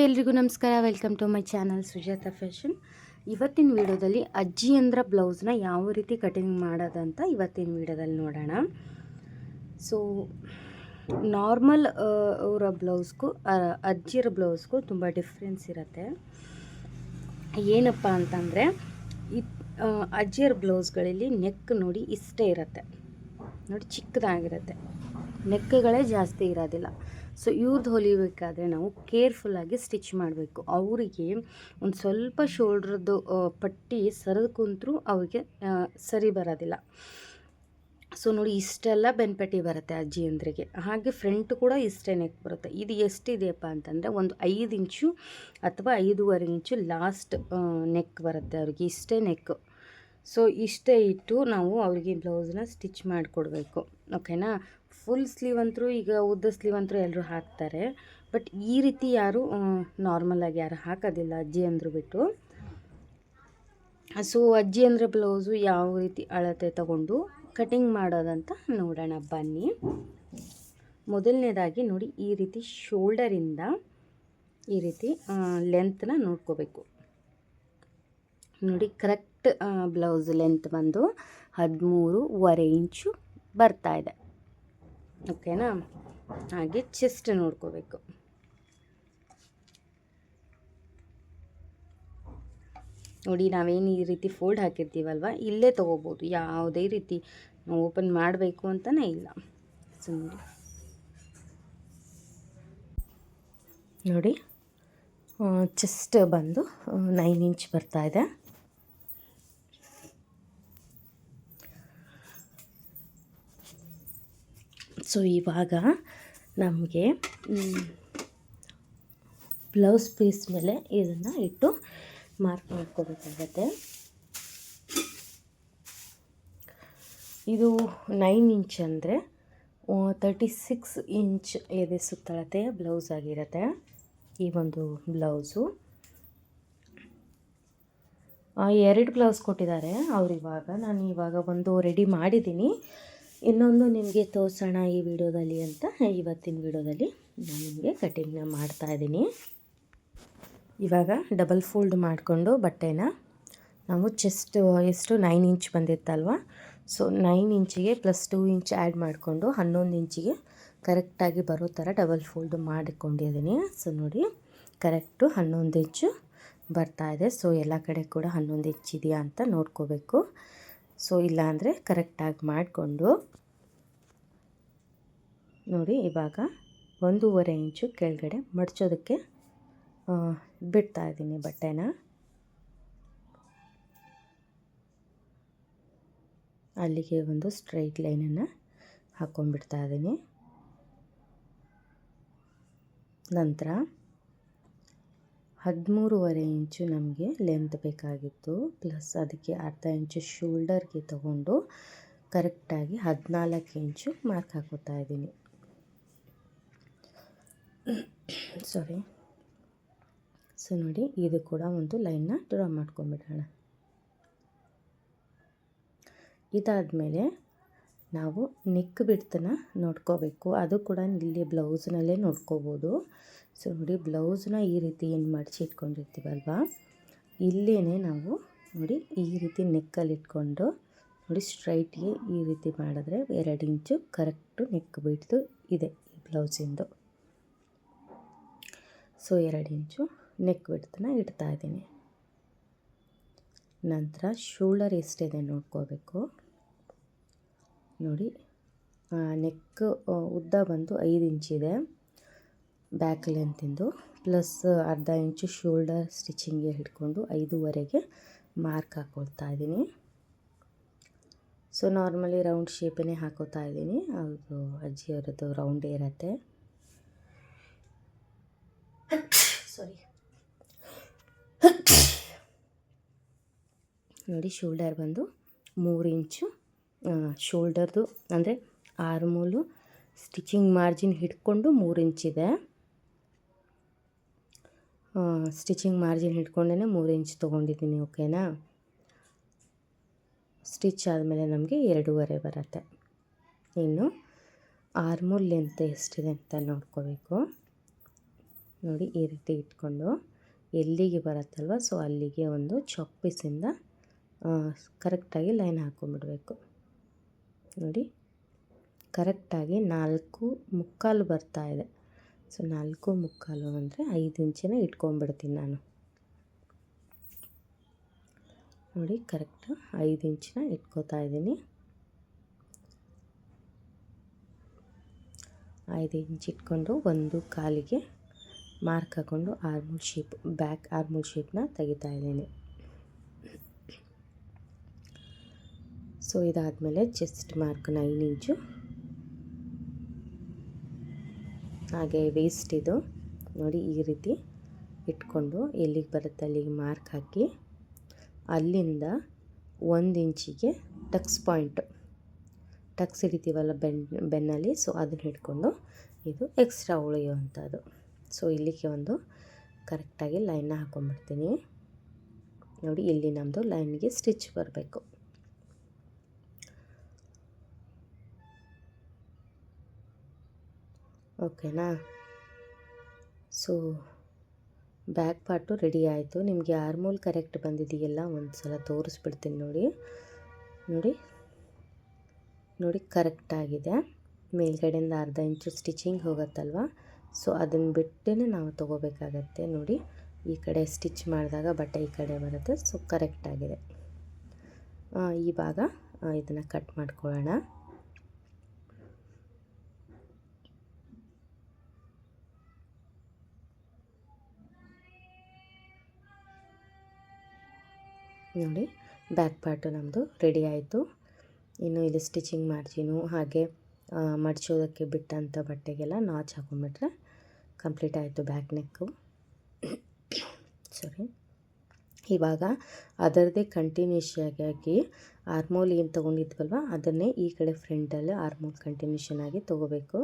ಎಲ್ರಿಗೂ ನಮಸ್ಕಾರ. Welcome to my channel Sujatha fashion. ಇವತ್ತಿನ ವಿಡಿಯೋದಲ್ಲಿ ಅಜ್ಜಿಯಂದ್ರ ಬ್ಲೌಸ್ನ ಯಾವ ರೀತಿ ಕಟಿಂಗ್ ಮಾಡೋದಂತ ಇವತ್ತಿನ ವಿಡಿಯೋದಲ್ಲಿ ನೋಡೋಣ. ಸೊ ನಾರ್ಮಲ್ ಅವರ ಬ್ಲೌಸ್ಗೂ ಅಜ್ಜಿಯರ ಬ್ಲೌಸ್ಗೂ ತುಂಬ ಡಿಫ್ರೆನ್ಸ್ ಇರುತ್ತೆ. ಏನಪ್ಪ ಅಂತಂದರೆ ಅಜ್ಜಿಯರ ಬ್ಲೌಸ್ಗಳಲ್ಲಿ ನೆಕ್ ನೋಡಿ ಇಷ್ಟೇ ಇರುತ್ತೆ ನೋಡಿ, ಚಿಕ್ಕದಾಗಿರುತ್ತೆ, ನೆಕ್ಗಳೇ ಜಾಸ್ತಿ ಇರೋದಿಲ್ಲ. ಸೊ ಇವ್ರದ್ದು ಹೊಲಿಬೇಕಾದ್ರೆ ನಾವು ಕೇರ್ಫುಲ್ಲಾಗಿ ಸ್ಟಿಚ್ ಮಾಡಬೇಕು. ಅವರಿಗೆ ಒಂದು ಸ್ವಲ್ಪ ಶೋಲ್ಡ್ರದ್ದು ಪಟ್ಟಿ ಸರಿದು ಕುಂತರೂ ಅವ್ರಿಗೆ ಸರಿ ಬರೋದಿಲ್ಲ. ಸೊ ನೋಡಿ, ಇಷ್ಟೆಲ್ಲ ಬೆನ್ಪಟ್ಟಿ ಬರುತ್ತೆ ಅಜ್ಜಿಯಂದ್ರಿಗೆ. ಹಾಗೆ ಫ್ರಂಟ್ ಕೂಡ ಇಷ್ಟೇ ನೆಕ್ ಬರುತ್ತೆ. ಇದು ಎಷ್ಟಿದೆಯಪ್ಪ ಅಂತಂದರೆ ಒಂದು 5 ಇಂಚು ಅಥವಾ 5.5 ಇಂಚು ಲಾಸ್ಟ್ ನೆಕ್ ಬರುತ್ತೆ ಅವ್ರಿಗೆ, ಇಷ್ಟೇ ನೆಕ್. ಸೊ ಇಷ್ಟೇ ಇಟ್ಟು ನಾವು ಅವ್ರಿಗೆ ಬ್ಲೌಸ್ನ ಸ್ಟಿಚ್ ಮಾಡಿಕೊಡ್ಬೇಕು. ಓಕೆನಾ. ಫುಲ್ ಸ್ಲೀವ್ ಅಂತರೂ ಈಗ ಉದ್ದ ಸ್ಲೀವ್ ಅಂತರೂ ಎಲ್ಲರೂ ಹಾಕ್ತಾರೆ, ಬಟ್ ಈ ರೀತಿ ಯಾರು ನಾರ್ಮಲಾಗಿ ಯಾರು ಹಾಕೋದಿಲ್ಲ ಅಜ್ಜಿ ಅಂದರು ಬಿಟ್ಟು. ಸೊ ಅಜ್ಜಿ ಅಂದ್ರೆ ಬ್ಲೌಸು ಯಾವ ರೀತಿ ಅಳತೆ ತಗೊಂಡು ಕಟಿಂಗ್ ಮಾಡೋದಂತ ನೋಡೋಣ ಬನ್ನಿ. ಮೊದಲನೇದಾಗಿ ನೋಡಿ, ಈ ರೀತಿ ಶೋಲ್ಡರಿಂದ ಈ ರೀತಿ ಲೆಂತ್ನ ನೋಡ್ಕೋಬೇಕು. ನೋಡಿ, ಕರೆಕ್ಟ್ ಬ್ಲೌಸ್ ಲೆಂತ್ ಬಂದು 13.5 ಇಂಚು ಬರ್ತಾಯಿದೆ. ಓಕೆನಾ. ಹಾಗೆ ಚೆಸ್ಟ್ ನೋಡ್ಕೋಬೇಕು. ನೋಡಿ, ನಾವೇನು ಈ ರೀತಿ ಫೋಲ್ಡ್ ಹಾಕಿರ್ತೀವಲ್ವ, ಇಲ್ಲೇ ತೊಗೋಬೋದು, ಯಾವುದೇ ರೀತಿ ನಾವು ಓಪನ್ ಮಾಡಬೇಕು ಅಂತಲೇ ಇಲ್ಲ. ಸೊ ನೋಡಿ, ಚೆಸ್ಟ್ ಬಂದು 9 ಇಂಚ್ ಬರ್ತಾಯಿದೆ. ಸೊ ಇವಾಗ ನಮಗೆ ಬ್ಲೌಸ್ ಪೀಸ್ ಮೇಲೆ ಇದನ್ನು ಇಟ್ಟು ಮಾರ್ಕ್ ಮಾಡ್ಕೋಬೇಕಾಗತ್ತೆ. ಇದು 9 ಇಂಚ್ ಅಂದರೆ 36 ಇಂಚ್ ಎದೆ ಸುತ್ತಳತೆ ಬ್ಲೌಸ್ ಆಗಿರುತ್ತೆ ಈ ಒಂದು ಬ್ಲೌಸು. 2 ಬ್ಲೌಸ್ ಕೊಟ್ಟಿದ್ದಾರೆ ಅವರಿವಾಗ. ನಾನು ಇವಾಗ ಒಂದು ರೆಡಿ ಮಾಡಿದ್ದೀನಿ, ಇನ್ನೊಂದು ನಿಮಗೆ ತೋರಿಸೋಣ ಈ ವಿಡಿಯೋದಲ್ಲಿ ಅಂತ ಇವತ್ತಿನ ವಿಡಿಯೋದಲ್ಲಿ ನಾನು ನಿಮಗೆ ಕಟಿಂಗ್ನ ಮಾಡ್ತಾಯಿದ್ದೀನಿ. ಇವಾಗ ಡಬಲ್ ಫೋಲ್ಡ್ ಮಾಡಿಕೊಂಡು ಬಟ್ಟೆನ ನಾವು ಚೆಸ್ಟ್ ಎಷ್ಟು 9 ಇಂಚ್ ಬಂದಿತ್ತಲ್ವ, ಸೊ 9 ಇಂಚಿಗೆ +2 ಇಂಚ್ ಆ್ಯಡ್ ಮಾಡಿಕೊಂಡು 11 ಇಂಚಿಗೆ ಕರೆಕ್ಟಾಗಿ ಬರೋ ಥರ ಡಬಲ್ ಫೋಲ್ಡ್ ಮಾಡಿಕೊಂಡಿದ್ದೀನಿ. ಸೊ ನೋಡಿ, ಕರೆಕ್ಟು 11 ಇಂಚು ಬರ್ತಾಯಿದೆ. ಸೊ ಎಲ್ಲ ಕಡೆ ಕೂಡ 11 ಇಂಚ್ ಇದೆಯಾ ಅಂತ ನೋಡ್ಕೋಬೇಕು. ಸೊ ಇಲ್ಲಾಂದರೆ ಕರೆಕ್ಟಾಗಿ ಮಾಡಿಕೊಂಡು ನೋಡಿ, ಇವಾಗ 1.5 ಇಂಚು ಕೆಳಗಡೆ ಮಡ್ಚೋದಕ್ಕೆ ಬಿಡ್ತಾಯಿದ್ದೀನಿ ಬಟ್ಟೆನ. ಅಲ್ಲಿಗೆ ಒಂದು ಸ್ಟ್ರೈಟ್ ಲೈನನ್ನು ಹಾಕ್ಕೊಂಡ್ಬಿಡ್ತಾ ಇದ್ದೀನಿ. ನಂತರ 13.5 ಇಂಚು ನಮಗೆ ಲೆಂತ್ ಬೇಕಾಗಿತ್ತು, ಪ್ಲಸ್ ಅದಕ್ಕೆ ಅರ್ಧ ಇಂಚು ಶೋಲ್ಡರ್ಗೆ ತಗೊಂಡು ಕರೆಕ್ಟಾಗಿ 14 ಇಂಚು ಮಾರ್ಕ್ ಹಾಕೋತಾ ಇದ್ದೀನಿ. ಸಾರಿ. ಸೊ ನೋಡಿ, ಇದು ಕೂಡ ಒಂದು ಲೈನ್ನ ಡ್ರಾ ಮಾಡ್ಕೊಂಬಿಡೋಣ. ಇದಾದಮೇಲೆ ನಾವು ನೆಕ್ ಬಿಡ್ತನ್ನ ನೋಡ್ಕೋಬೇಕು. ಅದು ಕೂಡ ಇಲ್ಲಿ ಬ್ಲೌಸ್ನಲ್ಲೇ ನೋಡ್ಕೋಬೋದು. ಸೊ ನೋಡಿ, ಬ್ಲೌಸ್ನ ಈ ರೀತಿ ಏನು ಮಡಚಿ ಇಟ್ಕೊಂಡಿರ್ತೀವಲ್ವ, ಇಲ್ಲೇ ನಾವು ನೋಡಿ ಈ ರೀತಿ ನೆಕ್ಕಲ್ಲಿ ಇಟ್ಕೊಂಡು ನೋಡಿ ಸ್ಟ್ರೈಟ್ಗೆ ಈ ರೀತಿ ಮಾಡಿದ್ರೆ 2 ಇಂಚು ಕರೆಕ್ಟು ನೆಕ್ ಬಿಡ್ತು ಇದೆ ಈ ಬ್ಲೌಸಿಂದು. ಸೊ 2 ಇಂಚು ನೆಕ್ ಬಿಡ್ತನ್ನ ಇಡ್ತಾಯಿದ್ದೀನಿ. ನಂತರ ಶೋಲ್ಡರ್ ಎಷ್ಟಿದೆ ನೋಡ್ಕೋಬೇಕು. ನೋಡಿ, ನೆಕ್ ಉದ್ದ ಬಂದು 5 ಇಂಚಿದೆ ಬ್ಯಾಕ್ ಲೆಂತಿಂದು, ಪ್ಲಸ್ ಅರ್ಧ ಇಂಚು ಶೋಲ್ಡರ್ ಸ್ಟಿಚಿಂಗ್ಗೆ ಹಿಡ್ಕೊಂಡು 5.5ಗೆ ಮಾರ್ಕ್ ಹಾಕ್ಕೊಳ್ತಾ ಇದ್ದೀನಿ. ಸೊ ನಾರ್ಮಲಿ ರೌಂಡ್ ಶೇಪೇ ಹಾಕೋತಾ ಇದ್ದೀನಿ. ಅದು ಅಜ್ಜಿಯವರದ್ದು ರೌಂಡೇ ಇರುತ್ತೆ. ಸಾರಿ. ನೋಡಿ, ಶೋಲ್ಡರ್ ಬಂದು 3 ಇಂಚು ಶೋಲ್ಡರ್ದು ಅಂದರೆ ಆರ್ಮೂಲು ಸ್ಟಿಚಿಂಗ್ ಮಾರ್ಜಿನ್ ಹಿಡ್ಕೊಂಡು 3 ಇಂಚಿದೆ. ಸ್ಟಿಚಿಂಗ್ ಮಾರ್ಜಿನ್ ಹಿಡ್ಕೊಂಡೇ 3 ಇಂಚ್ ತೊಗೊಂಡಿದ್ದೀನಿ. ಓಕೆನಾ. ಸ್ಟಿಚ್ ಆದಮೇಲೆ ನಮಗೆ 2.5 ಬರುತ್ತೆ. ಇನ್ನು ಆರ್ಮೂಲ್ ಲೆಂತ್ ಎಷ್ಟಿದೆ ಅಂತ ನೋಡ್ಕೋಬೇಕು. ನೋಡಿ ಈ ರೀತಿ ಇಟ್ಕೊಂಡು ಎಲ್ಲಿಗೆ ಬರುತ್ತಲ್ವ ಸೊ ಅಲ್ಲಿಗೆ ಒಂದು ಚಾಕ್ ಪೀಸಿಂದ ಕರೆಕ್ಟಾಗಿ ಲೈನ್ ಹಾಕ್ಕೊಂಬಿಡ್ಬೇಕು. ನೋಡಿ ಕರೆಕ್ಟಾಗಿ 4.75 ಬರ್ತಾಯಿದೆ. ಸೊ 4.75 ಅಂದರೆ 5 ಇಂಚಿನ ಇಟ್ಕೊಂಡ್ಬಿಡ್ತೀನಿ ನಾನು. ನೋಡಿ ಕರೆಕ್ಟು 5 ಇಂಚಿನ ಇಟ್ಕೋತಾ ಇದ್ದೀನಿ. 5 ಇಂಚ್ ಇಟ್ಕೊಂಡು ಒಂದು ಕಾಲಿಗೆ ಮಾರ್ಕ್ ಹಾಕ್ಕೊಂಡು ಆರ್ಮೋಲ್ ಶೇಪ್, ಬ್ಯಾಕ್ ಆರ್ಮೋಲ್ ಶೇಪ್ನ ತೆಗಿತಾ ಇದ್ದೀನಿ. ಸೊ ಇದಾದಮೇಲೆ ಚೆಸ್ಟ್ ಮಾರ್ಕ್ 9 ಇಂಚು, ಹಾಗೆ ವೇಸ್ಟ್ ಇದು ನೋಡಿ ಈ ರೀತಿ ಇಟ್ಕೊಂಡು ಎಲ್ಲಿಗೆ ಬರುತ್ತೆ ಅಲ್ಲಿಗೆ ಮಾರ್ಕ್ ಹಾಕಿ ಅಲ್ಲಿಂದ 1 ಇಂಚಿಗೆ ಟಕ್ಸ್ ಪಾಯಿಂಟ್, ಟಕ್ಸ್ ಹಿಡಿತೀವಲ್ಲ ಬೆನ್ನಲ್ಲಿ, ಸೊ ಅದನ್ನು ಹಿಡ್ಕೊಂಡು ಇದು ಎಕ್ಸ್ಟ್ರಾ ಉಳಿಯುವಂಥದ್ದು. ಸೊ ಇಲ್ಲಿಗೆ ಒಂದು ಕರೆಕ್ಟಾಗಿ ಲೈನ್ನ ಹಾಕ್ಕೊಂಡ್ಬಿಡ್ತೀನಿ. ನೋಡಿ ಇಲ್ಲಿ ನಮ್ಮದು ಲೈನ್ಗೆ ಸ್ಟಿಚ್ ಬರಬೇಕು. ಓಕೆನಾ? ಸೊ ಬ್ಯಾಕ್ ಪಾರ್ಟು ರೆಡಿ ಆಯಿತು. ನಿಮಗೆ ಆರ್ಮೋಲ್ ಕರೆಕ್ಟ್ ಬಂದಿದೆಯಲ್ಲ ಒಂದು ಸಲ ತೋರಿಸ್ಬಿಡ್ತೀನಿ ನೋಡಿ. ನೋಡಿ ನೋಡಿ ಕರೆಕ್ಟಾಗಿದೆ. ಮೇಲ್ಗಡೆಯಿಂದ ಅರ್ಧ ಇಂಚು ಸ್ಟಿಚಿಂಗ್ ಹೋಗುತ್ತಲ್ವ, ಸೊ ಅದನ್ನು ಬಿಟ್ಟೇ ನಾವು ತೊಗೋಬೇಕಾಗತ್ತೆ. ನೋಡಿ ಈ ಕಡೆ ಸ್ಟಿಚ್ ಮಾಡಿದಾಗ ಬಟ್ಟೆ ಈ ಕಡೆ ಬರುತ್ತೆ. ಸೊ ಕರೆಕ್ಟಾಗಿದೆ. ಇವಾಗ ಇದನ್ನು ಕಟ್ ಮಾಡ್ಕೊಳ್ಳೋಣ. ನೋಡಿ ಬ್ಯಾಕ್ ಪಾರ್ಟು ನಮ್ಮದು ರೆಡಿ ಆಯಿತು. ಇನ್ನು ಇಲ್ಲಿ ಸ್ಟಿಚಿಂಗ್ ಮಾರ್ಜಿನು ಹಾಗೆ ಮಡ್ಚೋದಕ್ಕೆ ಬಿಟ್ಟಂಥ ಬಟ್ಟೆಗೆಲ್ಲ ನಾಚ್ ಹಾಕೊಂಡ್ಬಿಟ್ರೆ ಕಂಪ್ಲೀಟ್ ಆಯಿತು ಬ್ಯಾಕ್ ನೆಕ್ಕು. ಸರಿ, ಇವಾಗ ಅದರದ್ದೇ ಕಂಟಿನ್ಯೂಷನ್ ಆಗಿ ಆರ್ಮೋಲ್ ಏನು ತೊಗೊಂಡಿದ್ವಲ್ವ ಅದನ್ನೇ ಈ ಕಡೆ ಫ್ರಂಟಲ್ಲಿ ಆರ್ಮೋಲ್ ಕಂಟಿನ್ಯೂಷನ್ ಆಗಿ ತೊಗೋಬೇಕು.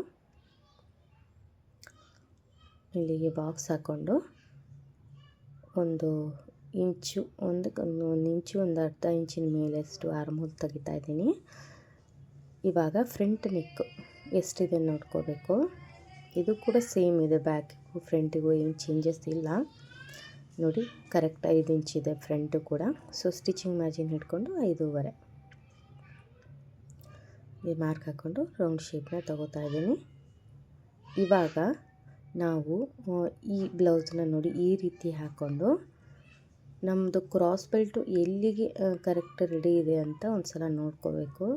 ಇಲ್ಲಿಗೆ ಬಾಕ್ಸ್ ಹಾಕ್ಕೊಂಡು ಒಂದು ಇಂಚು, ಒಂದು ಇಂಚು, ಒಂದು ಅರ್ಧ ಇಂಚಿನ ಮೇಲೆಷ್ಟು ಆರ್ಮೋಲ್ ತೆಗಿತಾ ಇದ್ದೀನಿ. ಇವಾಗ ಫ್ರಂಟ್ ನೆಕ್ಕು ಎಷ್ಟಿದೆ ನೋಡ್ಕೋಬೇಕು. ಇದು ಕೂಡ ಸೇಮ್ ಇದೆ, ಬ್ಯಾಕಿಗೂ ಫ್ರಂಟಿಗೂ ಏನು ಚೇಂಜಸ್ ಇಲ್ಲ. ನೋಡಿ ಕರೆಕ್ಟ್ 5 ಇಂಚಿದೆ ಫ್ರಂಟು ಕೂಡ. ಸೊ ಸ್ಟಿಚಿಂಗ್ ಮಾರ್ಜಿನ್ ಹಿಡ್ಕೊಂಡು 5.5 ಈ ಮಾರ್ಕ್ ಹಾಕ್ಕೊಂಡು ರೌಂಡ್ ಶೇಪ್ನ ತೊಗೋತಾ ಇದ್ದೀನಿ. ಇವಾಗ ನಾವು ಈ ಬ್ಲೌಸ್ನ ನೋಡಿ ಈ ರೀತಿ ಹಾಕ್ಕೊಂಡು ನಮ್ಮದು ಕ್ರಾಸ್ ಬೆಲ್ಟು ಎಲ್ಲಿಗೆ ಕರೆಕ್ಟ್ ರೆಡಿ ಇದೆ ಅಂತ ಒಂದು ಸಲ ನೋಡ್ಕೋಬೇಕು.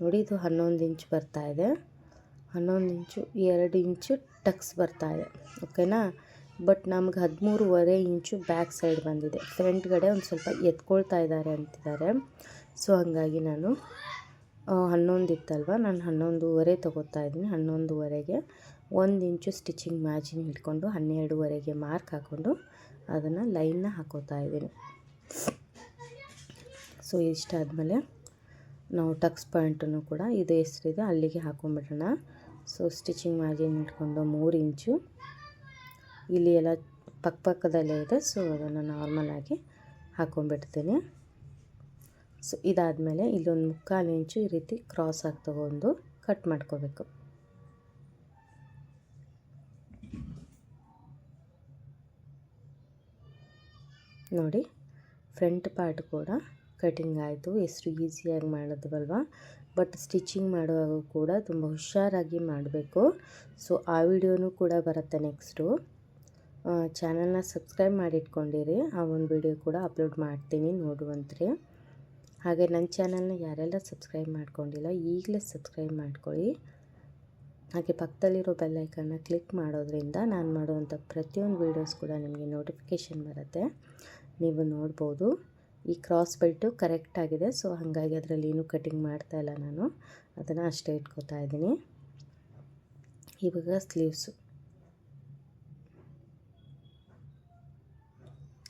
ನೋಡಿ ಇದು 11 ಇಂಚ್ ಬರ್ತಾಯಿದೆ. 11 ಇಂಚು 2 ಇಂಚು ಟಕ್ಸ್ ಬರ್ತಾಯಿದೆ. ಓಕೆನಾ? ಬಟ್ ನಮ್ಗೆ 13.5 ಇಂಚು ಬ್ಯಾಕ್ ಸೈಡ್ ಬಂದಿದೆ. ಫ್ರಂಟ್ಗಡೆ ಒಂದು ಸ್ವಲ್ಪ ಎತ್ಕೊಳ್ತಾ ಇದ್ದಾರೆ ಅಂತಿದ್ದಾರೆ. ಸೊ ಹಾಗಾಗಿ ನಾನು 11 ಇತ್ತಲ್ವ, ನಾನು 11.5 ತೊಗೋತಾ ಇದ್ದೀನಿ. 11.5ಗೆ 1 ಇಂಚು ಸ್ಟಿಚಿಂಗ್ ಮಾರ್ಜಿನ್ ಹಿಡ್ಕೊಂಡು 12.5ಗೆ ಮಾರ್ಕ್ ಹಾಕ್ಕೊಂಡು ಅದನ್ನು ಲೈನ್ನ ಹಾಕೋತಾ ಇದ್ದೀನಿ. ಸೊ ಇಷ್ಟಾದಮೇಲೆ ನಾವು ಟಕ್ಸ್ ಪಾಯಿಂಟನ್ನು ಕೂಡ ಇದು ಎಷ್ಟಿದೆ ಅಲ್ಲಿಗೆ ಹಾಕೊಂಡ್ಬಿಡೋಣ. ಸೊ ಸ್ಟಿಚಿಂಗ್ ಮಾರ್ಜಿನ್ ಇಟ್ಕೊಂಡು 3 ಇಂಚು ಇಲ್ಲಿ ಎಲ್ಲ ಪಕ್ಕದಲ್ಲೇ ಇದೆ. ಸೊ ಅದನ್ನು ನಾರ್ಮಲಾಗಿ ಹಾಕ್ಕೊಂಡ್ಬಿಡ್ತೀನಿ. ಸೊ ಇದಾದಮೇಲೆ ಇಲ್ಲೊಂದು 3/4 ಇಂಚು ಈ ರೀತಿ ಕ್ರಾಸ್ ಆಗಿ ತೊಗೊಂಡು ಕಟ್ ಮಾಡ್ಕೋಬೇಕು. ನೋಡಿ ಫ್ರಂಟ್ ಪಾರ್ಟ್ ಕೂಡ ಕಟಿಂಗ್ ಆಯಿತು. ಎಷ್ಟು ಈಸಿಯಾಗಿ ಮಾಡಿದ್ವಲ್ವ. ಬಟ್ ಸ್ಟಿಚಿಂಗ್ ಮಾಡುವಾಗ ಕೂಡ ತುಂಬ ಹುಷಾರಾಗಿ ಮಾಡಬೇಕು. ಸೊ ಆ ವಿಡಿಯೋನೂ ಕೂಡ ಬರುತ್ತೆ ನೆಕ್ಸ್ಟು. ಚಾನಲ್ನ ಸಬ್ಸ್ಕ್ರೈಬ್ ಮಾಡಿಟ್ಕೊಂಡಿರಿ, ಆ ಒಂದು ವಿಡಿಯೋ ಕೂಡ ಅಪ್ಲೋಡ್ ಮಾಡ್ತೀನಿ ನೋಡುವಂತ್ರಿ. ಹಾಗೆ ನನ್ನ ಚಾನಲ್ನ ಯಾರೆಲ್ಲ ಸಬ್ಸ್ಕ್ರೈಬ್ ಮಾಡ್ಕೊಂಡಿಲ್ಲ ಈಗಲೇ ಸಬ್ಸ್ಕ್ರೈಬ್ ಮಾಡ್ಕೊಳ್ಳಿ. ಹಾಗೆ ಪಕ್ಕದಲ್ಲಿರೋ ಬೆಲ್ ಐಕನ್ನ ಕ್ಲಿಕ್ ಮಾಡೋದ್ರಿಂದ ನಾನು ಮಾಡುವಂಥ ಪ್ರತಿಯೊಂದು ವೀಡಿಯೋಸ್ ಕೂಡ ನಿಮಗೆ ನೋಟಿಫಿಕೇಷನ್ ಬರುತ್ತೆ, ನೀವು ನೋಡ್ಬೋದು. ಈ ಕ್ರಾಸ್ ಬೆಲ್ಟು ಕರೆಕ್ಟಾಗಿದೆ. ಸೊ ಹಾಗಾಗಿ ಅದರಲ್ಲಿ ಏನೂ ಕಟಿಂಗ್ ಮಾಡ್ತಾಯಿಲ್ಲ, ನಾನು ಅದನ್ನು ಅಷ್ಟೇ ಇಟ್ಕೋತಾ ಇದ್ದೀನಿ. ಇವಾಗ ಸ್ಲೀವ್ಸು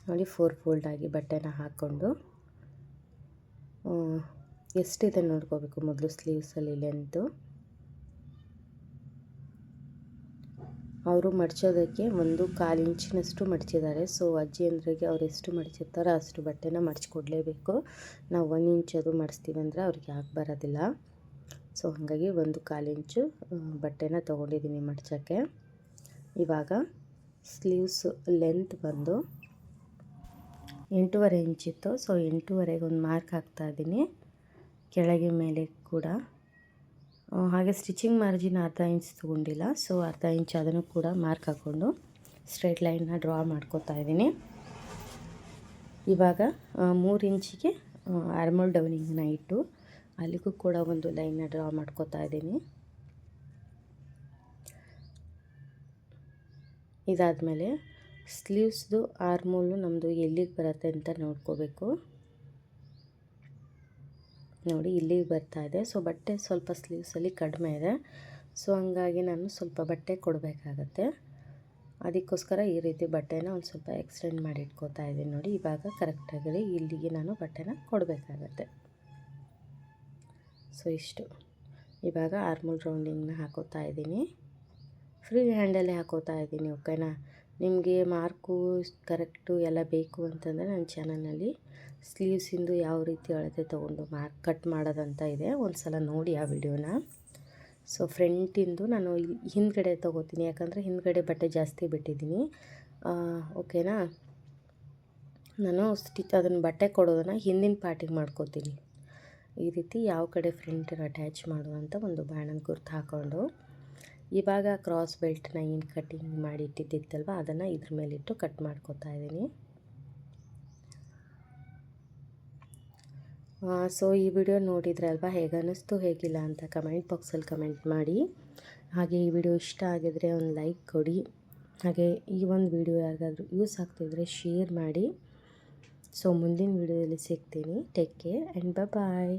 ನೋಡಿ 4 ಫೋಲ್ಡ್ ಆಗಿ ಬಟ್ಟೆನ ಹಾಕ್ಕೊಂಡು ಎಷ್ಟಿದೆ ನೋಡ್ಕೋಬೇಕು ಮೊದಲು ಸ್ಲೀವ್ಸಲ್ಲಿ ಲೆಂತು. ಅವರು ಮಡ್ಚೋದಕ್ಕೆ 1/4 ಇಂಚಿನಷ್ಟು ಮಡ್ಚಿದ್ದಾರೆ. ಸೊ ಅಜ್ಜಿಯಂದ್ರಿಗೆ ಅವ್ರು ಎಷ್ಟು ಮಡ್ಚಿರ್ತಾರೋ ಅಷ್ಟು ಬಟ್ಟೆನ ಮಡ್ಚಿಕೊಡ್ಲೇಬೇಕು. ನಾವು 1 ಇಂಚ್ ಅದು ಮಡಿಸ್ತೀವಿ ಅಂದರೆ ಅವ್ರಿಗೆ ಯಾಕೆ ಬರೋದಿಲ್ಲ. ಸೊ ಹಾಗಾಗಿ 1/4 ಇಂಚು ಬಟ್ಟೆನ ತೊಗೊಂಡಿದ್ದೀನಿ ಮಡ್ಚೋಕ್ಕೆ. ಇವಾಗ ಸ್ಲೀವ್ಸ್ ಲೆಂತ್ ಬಂದು 8.5 ಇಂಚಿತ್ತು. ಸೊ 8.5ಗೆ ಒಂದು ಮಾರ್ಕ್ ಹಾಕ್ತಾಯಿದ್ದೀನಿ, ಕೆಳಗೆ ಮೇಲೆ ಕೂಡ. ಹಾಗೆ ಸ್ಟಿಚಿಂಗ್ ಮಾರ್ಜಿನ್ ಅರ್ಧ ಇಂಚ್ ತೊಗೊಂಡಿಲ್ಲ, ಸೊ ಅರ್ಧ ಇಂಚ್ ಅದನ್ನು ಕೂಡ ಮಾರ್ಕ್ ಹಾಕ್ಕೊಂಡು ಸ್ಟ್ರೈಟ್ ಲೈನ್ನ ಡ್ರಾ ಮಾಡ್ಕೋತಾ ಇದ್ದೀನಿ. ಇವಾಗ 3 ಇಂಚಿಗೆ ಆರ್ಮೋಲ್ ಡೌನಿಂಗನ್ನ ಇಟ್ಟು ಅಲ್ಲಿಗೂ ಕೂಡ ಒಂದು ಲೈನ್ನ ಡ್ರಾ ಮಾಡ್ಕೋತಾ ಇದ್ದೀನಿ. ಇದಾದಮೇಲೆ ಸ್ಲೀವ್ಸ್ದು ಆರ್ಮೋಲು ನಮ್ಮದು ಎಲ್ಲಿಗೆ ಬರುತ್ತೆ ಅಂತ ನೋಡ್ಕೋಬೇಕು. ನೋಡಿ ಇಲ್ಲಿಗೆ ಬರ್ತಾ ಇದೆ. ಸೊ ಬಟ್ಟೆ ಸ್ವಲ್ಪ ಸ್ಲೀವ್ಸಲ್ಲಿ ಕಡಿಮೆ ಇದೆ, ಸೊ ಹಂಗಾಗಿ ನಾನು ಸ್ವಲ್ಪ ಬಟ್ಟೆ ಕೊಡಬೇಕಾಗತ್ತೆ. ಅದಕ್ಕೋಸ್ಕರ ಈ ರೀತಿ ಬಟ್ಟೆನ ಒಂದು ಸ್ವಲ್ಪ ಎಕ್ಸ್ಟೆಂಡ್ ಮಾಡಿ ಇಟ್ಕೋತಾ ಇದ್ದೀನಿ. ನೋಡಿ ಇವಾಗ ಕರೆಕ್ಟಾಗಿದೆ, ಇಲ್ಲಿಗೆ ನಾನು ಬಟ್ಟೆನ ಕೊಡಬೇಕಾಗತ್ತೆ. ಸೊ ಇಷ್ಟು. ಇವಾಗ ಆರ್ಮೋಲ್ ರೌಂಡಿಂಗ್ನ ಹಾಕೋತಾ ಇದ್ದೀನಿ, ಫ್ರೀ ಹ್ಯಾಂಡಲ್ಲೇ ಹಾಕೋತಾ ಇದ್ದೀನಿ. ಓಕೆನಾ? ನಿಮಗೆ ಮಾರ್ಕು ಕರೆಕ್ಟು ಎಲ್ಲ ಬೇಕು ಅಂತಂದರೆ ನನ್ನ ಚಾನಲ್ನಲ್ಲಿ ಸ್ಲೀವ್ಸಿಂದು ಯಾವ ರೀತಿ ಅಳತೆ ತೊಗೊಂಡು ಮಾರ್ಕ್ ಕಟ್ ಮಾಡೋದಂತ ಇದೆ, ಒಂದು ಸಲ ನೋಡಿ ಆ ವಿಡಿಯೋನ. ಸೊ ಫ್ರಂಟಿಂದು ನಾನು ಹಿಂದ್ಗಡೆ ತೊಗೋತೀನಿ, ಯಾಕಂದರೆ ಹಿಂದ್ಗಡೆ ಬಟ್ಟೆ ಜಾಸ್ತಿ ಬಿಟ್ಟಿದ್ದೀನಿ. ಓಕೆನಾ? ನಾನು ಅದನ್ನು ಬಟ್ಟೆ ಕೊಡೋದನ್ನು ಹಿಂದಿನ ಪಾರ್ಟಿಗೆ ಮಾಡ್ಕೋತೀನಿ. ಈ ರೀತಿ ಯಾವ ಕಡೆ ಫ್ರಂಟನ್ನು ಅಟ್ಯಾಚ್ ಮಾಡುವಂಥ ಒಂದು ಬಾಣದ ಗುರ್ತು ಹಾಕ್ಕೊಂಡು ಇವಾಗ ಕ್ರಾಸ್ ಬೆಲ್ಟ್ನ ಏನು ಕಟ್ಟಿಂಗ್ ಮಾಡಿ ಇಟ್ಟಿದ್ದಿತ್ತಲ್ವ ಅದನ್ನು ಇದ್ರ ಮೇಲಿಟ್ಟು ಕಟ್ ಮಾಡ್ಕೋತಾ ಇದ್ದೀನಿ. ಸೊ ಈ ವಿಡಿಯೋ ನೋಡಿದ್ರಲ್ವ, ಹೇಗೆ ಅನ್ನಿಸ್ತು ಹೇಗಿಲ್ಲ ಅಂತ ಕಮೆಂಟ್ ಬಾಕ್ಸಲ್ಲಿ ಕಮೆಂಟ್ ಮಾಡಿ. ಹಾಗೆ ಈ ವಿಡಿಯೋ ಇಷ್ಟ ಆಗಿದರೆ ಒಂದು ಲೈಕ್ ಕೊಡಿ. ಹಾಗೆ ಈ ಒಂದು ವಿಡಿಯೋ ಯಾರಿಗಾದ್ರೂ ಯೂಸ್ ಆಗ್ತಿದ್ರೆ ಶೇರ್ ಮಾಡಿ. ಸೊ ಮುಂದಿನ ವಿಡಿಯೋದಲ್ಲಿ ಸಿಗ್ತೀನಿ. Take care and bye.